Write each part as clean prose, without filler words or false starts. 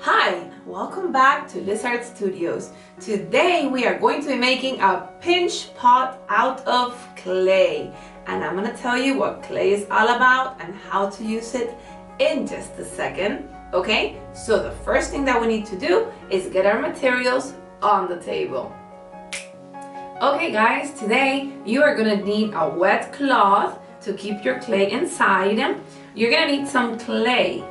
Hi, welcome back to Lizard Studios. Today we are going to be making a pinch pot out of clay. And I'm going to tell you what clay is all about and how to use it in just a second. Okay, so the first thing that we need to do is get our materials on the table. Okay guys, today you are going to need a wet cloth to keep your clay inside. You're going to need some clay.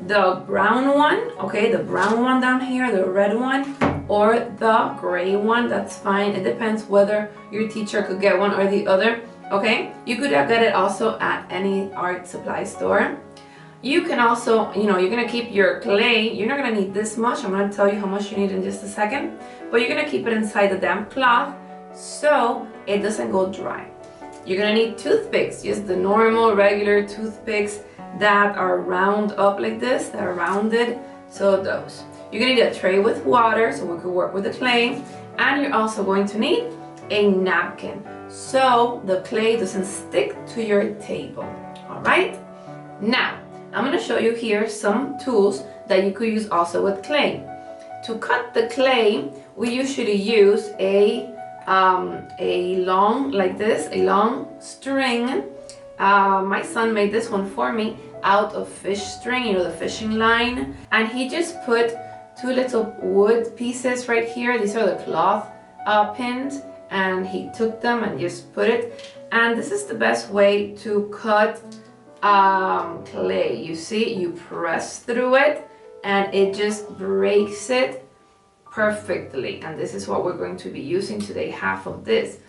The brown one, okay, the brown one down here, the red one, or the gray one, that's fine. It depends whether your teacher could get one or the other, okay? You could get it also at any art supply store. You can also, you're gonna keep your clay, you're not gonna need this much. I'm gonna tell you how much you need in just a second, but you're gonna keep it inside the damp cloth so it doesn't go dry. You're gonna need toothpicks, just the normal, regular toothpicks that are round up like this, that are rounded, so those. You're gonna need a tray with water so we can work with the clay, and you're also going to need a napkin so the clay doesn't stick to your table. All right, now I'm gonna show you here some tools that you could use also with clay. To cut the clay, we usually use a long, like this, a long string. My son made this one for me out of fish string, the fishing line, and he just put two little wood pieces right here. These are the cloth pins, and he took them and just put it. And this is the best way to cut clay. You see, you press through it and it just breaks it perfectly. And this is what we're going to be using today, half of this.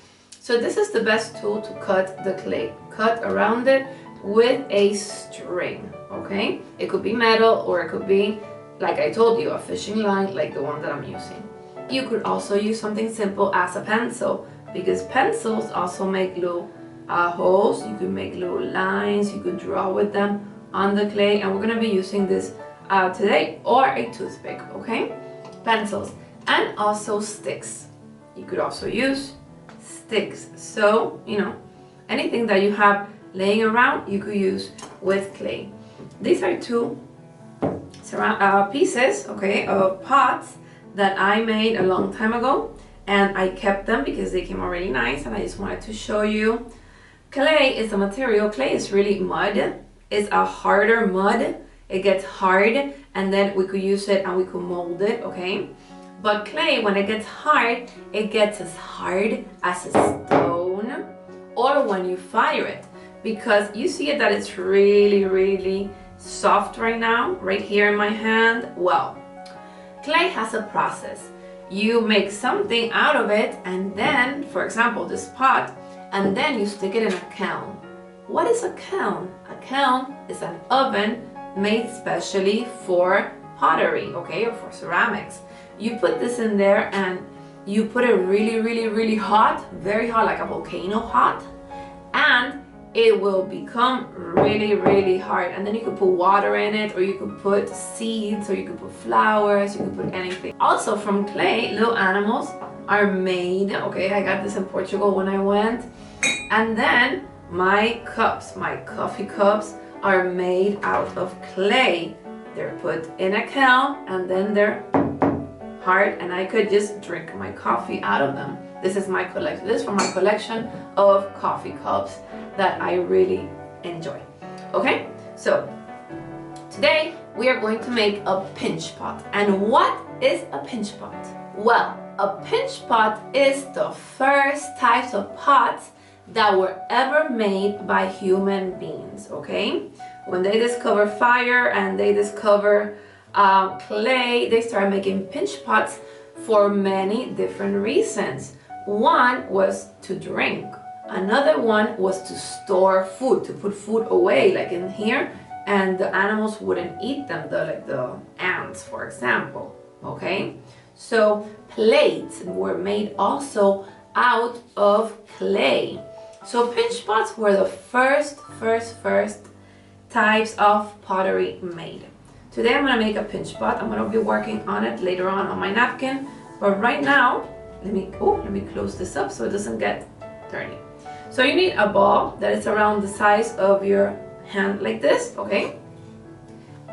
So this is the best tool to cut the clay. Cut around it with a string, okay? It could be metal or it could be, like I told you, a fishing line like the one that I'm using. You could also use something simple as a pencil, because pencils also make little holes. You could make little lines, you could draw with them on the clay, and we're gonna be using this today, or a toothpick, okay? Pencils, and also sticks. You could also use sticks. So, anything that you have laying around, you could use with clay. These are two pieces, okay, of pots that I made a long time ago, and I kept them because they came out really nice, and I just wanted to show you. Clay is a material. Clay is really mud. It's a harder mud. It gets hard, and then we could use it and we could mold it, okay? But clay, when it gets hard, it gets as hard as a stone, or when you fire it, because you see it that it's really, really soft right now, right here in my hand. Well, clay has a process. You make something out of it, and then, for example, this pot, and then you stick it in a kiln. What is a kiln? A kiln is an oven made specially for pottery, okay, or for ceramics. You put this in there and you put it really, really, really hot, very hot, like a volcano hot, and it will become really, really hard. And then you could put water in it, or you could put seeds, or you could put flowers, you could put anything. Also from clay, little animals are made, okay, I got this in Portugal when I went. And then my cups, my coffee cups, are made out of clay. They're put in a kiln and then they're hard, and I could just drink my coffee out of them. This is my collection. This is from my collection of coffee cups that I really enjoy. Okay, so today we are going to make a pinch pot. And what is a pinch pot? Well, a pinch pot is the first types of pots that were ever made by human beings, okay? When they discover fire and they discover clay, they started making pinch pots for many different reasons. One was to drink. Another one was to store food, to put food away, like in here, and the animals wouldn't eat them, like the ants, for example, okay? So plates were made also out of clay. So pinch pots were the first types of pottery made. Today I'm gonna make a pinch pot. I'm gonna be working on it later on my napkin, but right now, let me close this up so it doesn't get dirty. So you need a ball that is around the size of your hand, like this, okay?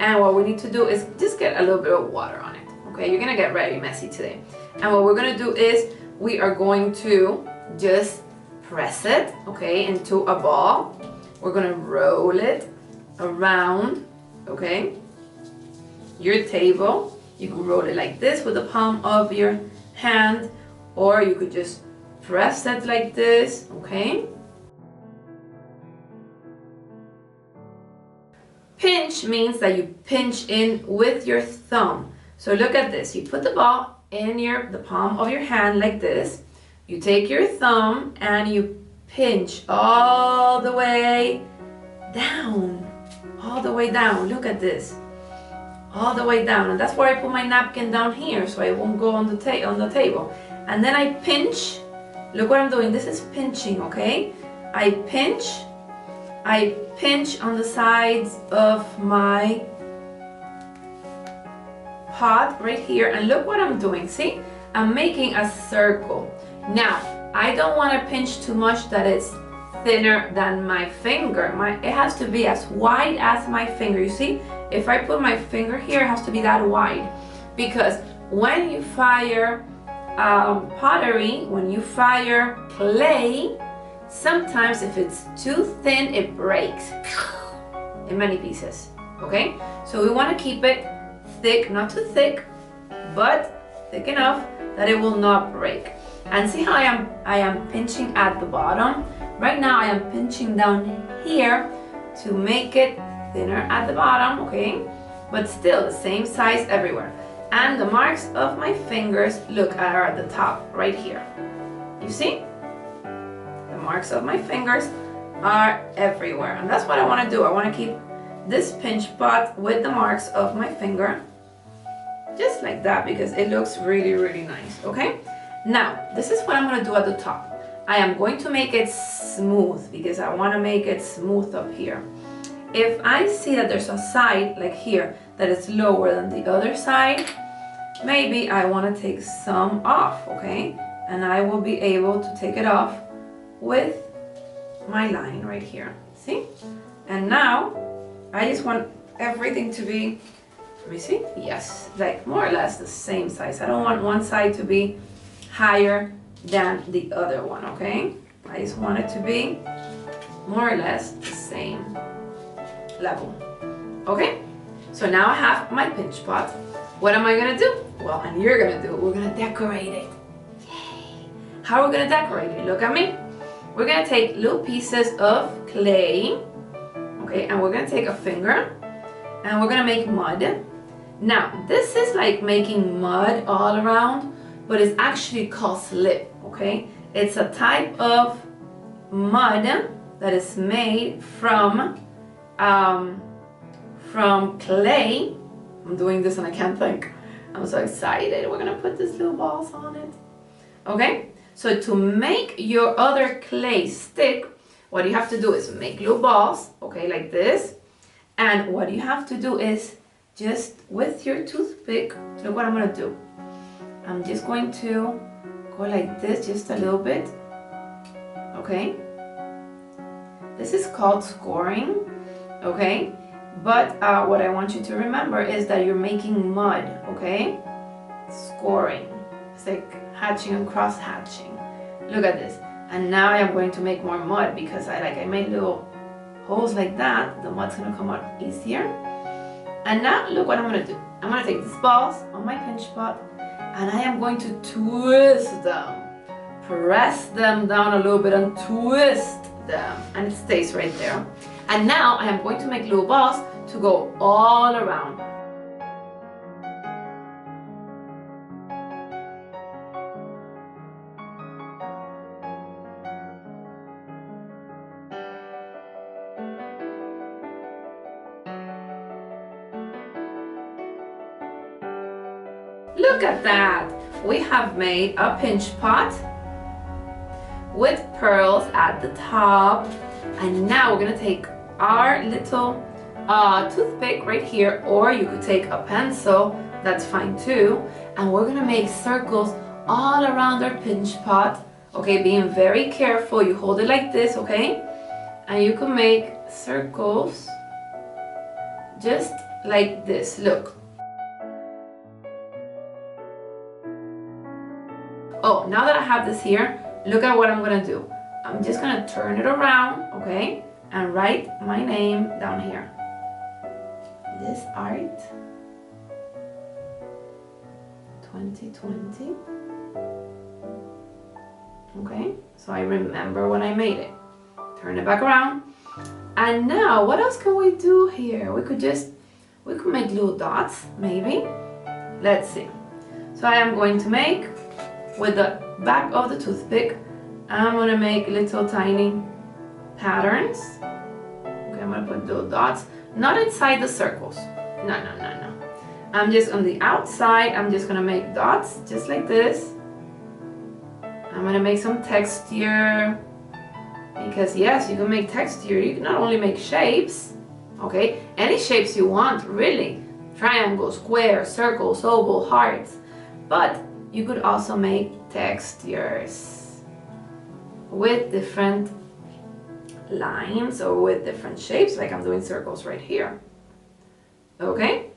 And what we need to do is just get a little bit of water on it. Okay, you're gonna get very messy today. And what we're gonna do is we are going to just press it, okay, into a ball. We're gonna roll it around, okay, your table. You can roll it like this with the palm of your hand, or you could just press it like this, okay? Pinch means that you pinch in with your thumb. So look at this. You put the ball in the palm of your hand like this. You take your thumb and you pinch all the way down. All the way down. Look at this. All the way down. And that's where I put my napkin down here so it won't go on the table. And then I pinch. Look what I'm doing. This is pinching, okay? I pinch on the sides of my pot right here, and look what I'm doing. See, I'm making a circle. Now, I don't want to pinch too much that it's thinner than my finger. It has to be as wide as my finger. You see, if I put my finger here, it has to be that wide, because when you fire pottery, when you fire clay, sometimes if it's too thin, it breaks in many pieces, okay? So we want to keep it thick, not too thick, but thick enough that it will not break. And see how I am pinching at the bottom? Right now I am pinching down here to make it thinner at the bottom, okay? But still the same size everywhere. And the marks of my fingers, look, are at the top, right here. You see? The marks of my fingers are everywhere. And that's what I want to do. I want to keep this pinch pot with the marks of my finger. Just like that, because it looks really, really nice, okay? Now, this is what I'm going to do at the top. I am going to make it smooth, because I want to make it smooth up here. If I see that there's a side, like here, that is lower than the other side, maybe I want to take some off, okay? And I will be able to take it off with my line right here, see? And now, I just want everything to be, let me see, yes, like more or less the same size. I don't want one side to be higher than the other one, okay? I just want it to be more or less the same level, okay? So now I have my pinch pot. What am I gonna do? Well, and you're gonna do it, we're gonna decorate it. Yay! How are we gonna decorate it? Look at me. We're gonna take little pieces of clay, okay, and we're gonna take a finger and we're gonna make mud. Now, this is like making mud all around, but it's actually called slip, okay? It's a type of mud that is made from clay. I'm doing this and I can't think. I'm so excited. We're gonna put these little balls on it. Okay? So to make your other clay stick, what you have to do is make little balls, okay, like this. And what you have to do is just with your toothpick, look what I'm gonna do. I'm just going to go like this just a little bit, okay? This is called scoring, okay? But what I want you to remember is that you're making mud, okay? Scoring. It's like hatching and cross hatching. Look at this. And now I am going to make more mud because I made little holes like that. The mud's gonna come out easier. And now look what I'm gonna do. I'm gonna take these balls on my pinch pot and I am going to twist them. Press them down a little bit and twist them. And it stays right there. And now I am going to make little balls to go all around. Look at that! We have made a pinch pot with pearls at the top. And now we're gonna take our little toothpick right here, or you could take a pencil, that's fine too. And we're gonna make circles all around our pinch pot. Okay, being very careful, you hold it like this, okay? And you can make circles just like this, look. Oh, now that I have this here, look at what I'm gonna do. I'm just gonna turn it around, okay? And write my name down here. Liz Art 2020. Okay, so I remember when I made it. Turn it back around. And now, what else can we do here? We could make little dots, maybe. Let's see. So I am going to make, with the back of the toothpick, I'm gonna make little tiny patterns. Okay, I'm gonna put little dots, not inside the circles. No. I'm just on the outside, I'm just gonna make dots, just like this. I'm gonna make some texture, because yes, you can make texture. You can not only make shapes, okay? Any shapes you want, really. Triangle, square, circles, oval, hearts. But you could also make textures with different lines or with different shapes, like I'm doing circles right here. Okay?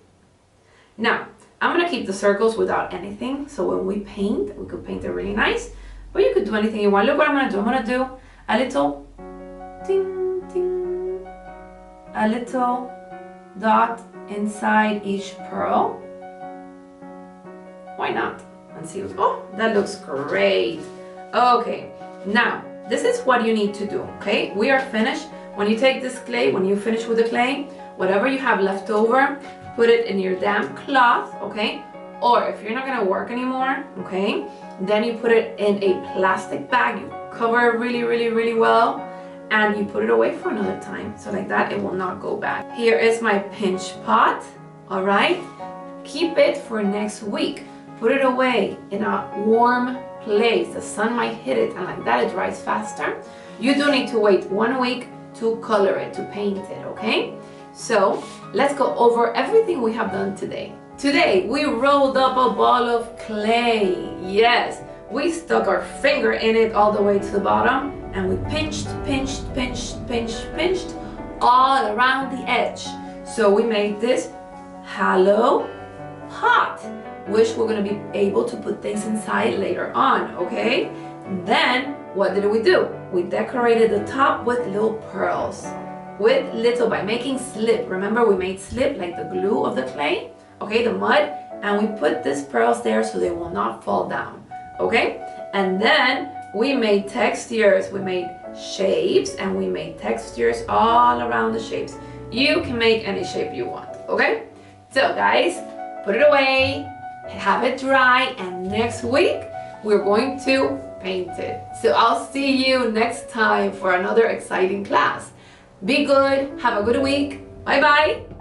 Now, I'm gonna keep the circles without anything, so when we paint, we could paint it really nice, but you could do anything you want. Look what I'm gonna do. I'm gonna do a little ting, ting, a little dot inside each pearl. Why not? And see, oh, that looks great. Okay, now, this is what you need to do, okay? We are finished. When you take this clay, when you finish with the clay, whatever you have left over, put it in your damp cloth, okay? Or if you're not gonna work anymore, okay, then you put it in a plastic bag, you cover it really well, and you put it away for another time. So like that, it will not go bad. Here is my pinch pot, all right? Keep it for next week. Put it away in a warm place. The sun might hit it, and like that, it dries faster. You do need to wait 1 week to color it, to paint it, okay? So let's go over everything we have done today. Today, we rolled up a ball of clay. Yes, we stuck our finger in it all the way to the bottom, and we pinched all around the edge. So we made this hollow pot, which we're gonna be able to put things inside later on, okay? Then, what did we do? We decorated the top with little pearls. By making slip. Remember, we made slip, like the glue of the clay, okay, the mud, and we put these pearls there so they will not fall down, okay? And then we made textures, we made shapes, and we made textures all around the shapes. You can make any shape you want, okay? So guys, put it away, have it dry, and next week we're going to paint it. So I'll see you next time for another exciting class. Be good, have a good week, bye bye.